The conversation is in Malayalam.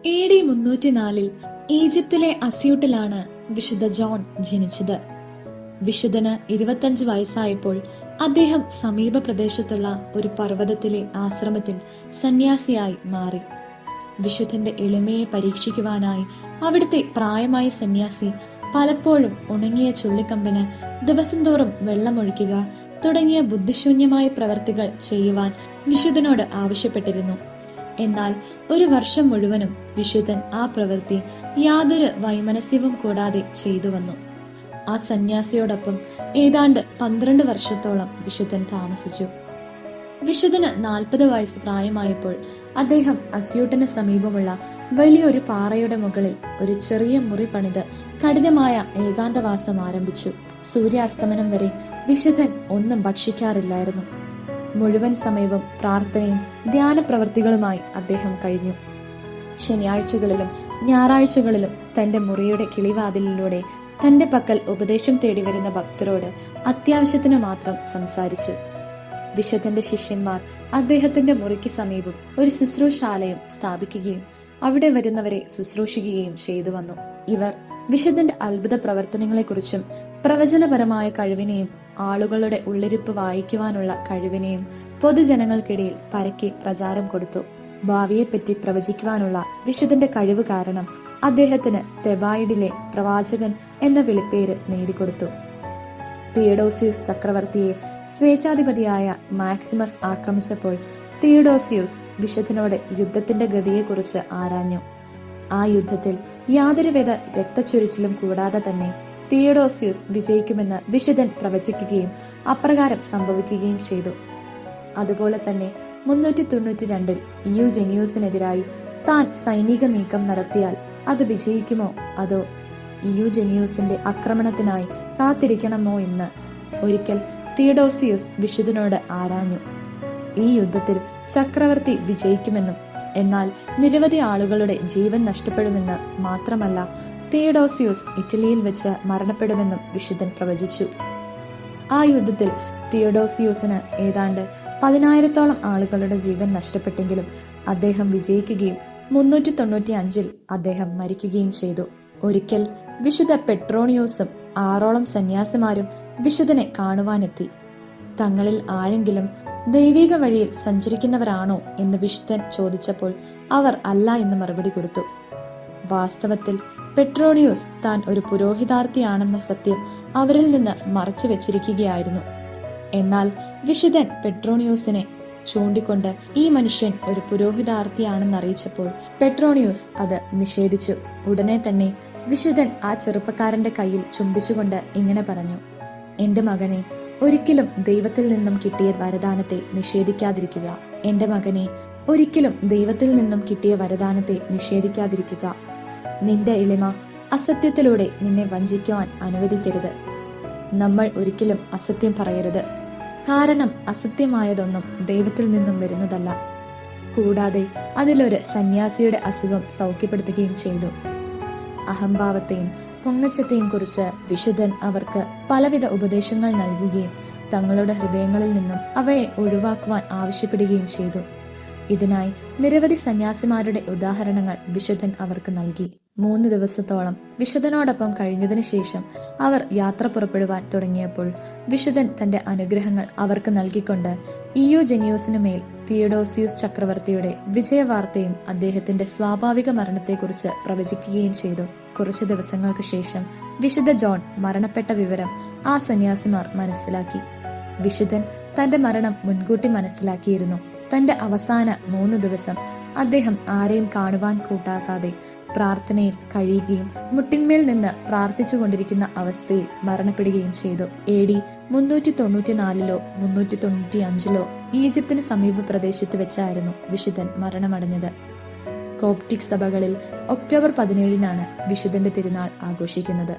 AD 304 ഈജിപ്തിലെ അസ്യൂട്ടിലാണ് വിശുദ്ധ ജോൺ ജനിച്ചത്. വിശുദ്ധന് 25 വയസ്സായപ്പോൾ അദ്ദേഹം സമീപ പ്രദേശത്തുള്ള ഒരു പർവ്വതത്തിലെ ആശ്രമത്തിൽ സന്യാസിയായി മാറി. വിശുദ്ധന്റെ എളിമയെ പരീക്ഷിക്കുവാനായി അവിടുത്തെ പ്രായമായ സന്യാസി പലപ്പോഴും ഉണങ്ങിയ ചുള്ളിക്കമ്പിന് ദിവസം തോറും വെള്ളമൊഴിക്കുക തുടങ്ങിയ ബുദ്ധിശൂന്യമായ പ്രവർത്തികൾ ചെയ്യുവാൻ വിശുദ്ധനോട് ആവശ്യപ്പെട്ടിരുന്നു. എന്നാൽ ഒരു വർഷം മുഴുവനും വിശുദ്ധൻ ആ പ്രവൃത്തി യാതൊരു വൈമനസ്യവും കൂടാതെ ചെയ്തു വന്നു. ആ സന്യാസിയോടൊപ്പം ഏതാണ്ട് 12 വർഷത്തോളം വിശുദ്ധൻ താമസിച്ചു. വിശുദ്ധന് 40 വയസ്സ് പ്രായമായപ്പോൾ അദ്ദേഹം അസ്യൂട്ടിന് സമീപമുള്ള വലിയൊരു പാറയുടെ മുകളിൽ ഒരു ചെറിയ മുറി പണിത് കഠിനമായ ഏകാന്തവാസം ആരംഭിച്ചു. സൂര്യാസ്തമനം വരെ വിശുദ്ധൻ ഒന്നും ഭക്ഷിക്കാറില്ലായിരുന്നു. മുഴുവൻ സമയവും പ്രാർത്ഥനയും ധ്യാന പ്രവൃത്തികളുമായി അദ്ദേഹം കഴിഞ്ഞു. ശനിയാഴ്ചകളിലും ഞായറാഴ്ചകളിലും തന്റെ മുറിയുടെ കിളിവാതിലിലൂടെ തന്റെ പക്കൽ ഉപദേശം തേടി വരുന്ന ഭക്തരോട് അത്യാവശ്യത്തിന് മാത്രം സംസാരിച്ചു. വിശുദ്ധന്റെ ശിഷ്യന്മാർ അദ്ദേഹത്തിന്റെ മുറിക്ക് സമീപം ഒരു ശുശ്രൂഷാലയം സ്ഥാപിക്കുകയും അവിടെ വരുന്നവരെ ശുശ്രൂഷിക്കുകയും ചെയ്തു വന്നു. ഇവർ വിശുദ്ധന്റെ അത്ഭുത പ്രവർത്തനങ്ങളെക്കുറിച്ചും പ്രവചനപരമായ കഴിവിനെയും ആളുകളുടെ ഉള്ളിരിപ്പ് വായിക്കുവാനുള്ള കഴിവിനെയും പൊതുജനങ്ങൾക്കിടയിൽ പരക്കെ പ്രചാരം കൊടുത്തു. ഭാവിയെപ്പറ്റി പ്രവചിക്കുവാനുള്ള വിശുദ്ധന്റെ കഴിവ് കാരണം അദ്ദേഹത്തിന് തെബായിഡിലെ പ്രവാചകൻ എന്ന വിളിപ്പേര് നേടിക്കൊടുത്തു. തിയഡോസിയൂസ് ചക്രവർത്തിയെ സ്വേച്ഛാധിപതിയായ മാക്സിമസ് ആക്രമിച്ചപ്പോൾ തിയഡോസിയൂസ് വിശുദ്ധനോട് യുദ്ധത്തിന്റെ ഗതിയെക്കുറിച്ച് ആരാഞ്ഞു. ആ യുദ്ധത്തിൽ യാതൊരുവിധ രക്തച്ചൊരിച്ചിലും കൂടാതെ തന്നെ തിയഡോസിയൂസ് വിജയിക്കുമെന്ന് വിശുദ്ധൻ പ്രവചിക്കുകയും അപ്രകാരം സംഭവിക്കുകയും ചെയ്തു. അതുപോലെ തന്നെ 392 ഇയൂജെനിയൂസിനെതിരായി താൻ സൈനിക നീക്കം നടത്തിയാൽ അത് വിജയിക്കുമോ അതോ ഇയൂജെനിയൂസിന്റെ ആക്രമണത്തിനായി കാത്തിരിക്കണമോ എന്ന് ഒരിക്കൽ തിയഡോസിയൂസ് വിശുദ്ധനോട് ആരാഞ്ഞു. ഈ യുദ്ധത്തിൽ ചക്രവർത്തി വിജയിക്കുമെന്നും എന്നാൽ നിരവധി ആളുകളുടെ ജീവൻ നഷ്ടപ്പെടുമെന്ന് മാത്രമല്ല തിയഡോസിയൂസ് ഇറ്റലിയിൽ വെച്ച് മരണപ്പെടുമെന്നും വിശുദ്ധൻ പ്രവചിച്ചു. ആ യുദ്ധത്തിൽ തിയഡോസിയൂസിന് ഏതാണ്ട് 10,000-ഓളം ആളുകളുടെ ജീവൻ നഷ്ടപ്പെട്ടെങ്കിലും അദ്ദേഹം വിജയിക്കുകയും 395 അദ്ദേഹം മരിക്കുകയും ചെയ്തു. ഒരിക്കൽ വിശുദ്ധ പെട്രോണിയൂസും 6ഓളം സന്യാസിമാരും വിശുദ്ധനെ കാണുവാനെത്തി. തങ്ങളിൽ ആരെങ്കിലും ദൈവിക വഴിയിൽ സഞ്ചരിക്കുന്നവരാണോ എന്ന് വിശുദ്ധൻ ചോദിച്ചപ്പോൾ അവർ അല്ല എന്ന് മറുപടി കൊടുത്തു. വാസ്തവത്തിൽ പെട്രോണിയൂസ് താൻ ഒരു പുരോഹിതാർത്ഥിയാണെന്ന സത്യം അവരിൽ നിന്ന് മറച്ചു വെച്ചിരിക്കുകയായിരുന്നു. എന്നാൽ വിശുദ്ധൻ പെട്രോണിയൂസിനെ ചൂണ്ടിക്കൊണ്ട് ഈ മനുഷ്യൻ ഒരു പുരോഹിതാർത്ഥിയാണെന്ന് അറിയിച്ചപ്പോൾ പെട്രോണിയൂസ് അത് നിഷേധിച്ചു. ഉടനെ തന്നെ വിശുദ്ധൻ ആ ചെറുപ്പക്കാരന്റെ കയ്യിൽ ചുംബിച്ചുകൊണ്ട് ഇങ്ങനെ പറഞ്ഞു: എന്റെ മകനെ, ഒരിക്കലും ദൈവത്തിൽ നിന്നും കിട്ടിയ വരദാനത്തെ നിഷേധിക്കാതിരിക്കുക. എന്റെ മകനെ, ഒരിക്കലും ദൈവത്തിൽ നിന്നും കിട്ടിയ വരദാനത്തെ നിഷേധിക്കാതിരിക്കുക. നിന്റെ എളിമ അസത്യത്തിലൂടെ നിന്നെ വഞ്ചിക്കുവാൻ അനുവദിക്കരുത്. നമ്മൾ ഒരിക്കലും അസത്യം പറയരുത്. കാരണം അസത്യമായതൊന്നും ദൈവത്തിൽ നിന്നും വരുന്നതല്ല. കൂടാതെ അതിലൊരു സന്യാസിയുടെ അസുഖം സൗഖ്യപ്പെടുത്തുകയും ചെയ്തു. അഹംഭാവത്തെയും പൊങ്ങച്ചത്തെയും കുറിച്ച് വിശുദ്ധൻ അവർക്ക് പലവിധ ഉപദേശങ്ങൾ നൽകുകയും തങ്ങളുടെ ഹൃദയങ്ങളിൽ നിന്നും അവയെ ഒഴിവാക്കുവാൻ ആവശ്യപ്പെടുകയും ചെയ്തു. ഇതിനായി നിരവധി സന്യാസിമാരുടെ ഉദാഹരണങ്ങൾ വിശുദ്ധൻ അവർക്ക് നൽകി. 3 ദിവസത്തോളം വിശുദ്ധനോടൊപ്പം കഴിഞ്ഞതിനു ശേഷം അവർ യാത്ര പുറപ്പെടുവാൻ തുടങ്ങിയപ്പോൾ വിശുദ്ധൻ തന്റെ അനുഗ്രഹങ്ങൾ അവർക്ക് നൽകിക്കൊണ്ട് ഇയൂജെനിയൂസിനു മേൽ തിയഡോസിയൂസ് ചക്രവർത്തിയുടെ വിജയവാർത്തയും അദ്ദേഹത്തിന്റെ സ്വാഭാവിക മരണത്തെക്കുറിച്ച് പ്രവചിക്കുകയും ചെയ്തു. കുറച്ചു ദിവസങ്ങൾക്ക് ശേഷം വിശുദ്ധ ജോൺ മരണപ്പെട്ട വിവരം ആ സന്യാസിമാർ മനസ്സിലാക്കി. വിശുദ്ധൻ തന്റെ മരണം മുൻകൂട്ടി മനസ്സിലാക്കിയിരുന്നു. തന്റെ അവസാന 3 ദിവസം അദ്ദേഹം ആരെയും കാണുവാൻ കൂട്ടാക്കാതെ പ്രാർത്ഥനയിൽ കഴിയുകയും മുട്ടിന്മേൽ നിന്ന് പ്രാർത്ഥിച്ചു കൊണ്ടിരിക്കുന്ന അവസ്ഥയിൽ മരണപ്പെടുകയും ചെയ്തു. AD 394 395 ഈജിപ്തിന് സമീപ പ്രദേശത്ത് വെച്ചായിരുന്നു വിശുദ്ധൻ മരണമടഞ്ഞത്. കോപ്റ്റിക് സഭകളിൽ ഒക്ടോബർ 17 വിശുദ്ധന്റെ തിരുനാൾ ആഘോഷിക്കുന്നത്.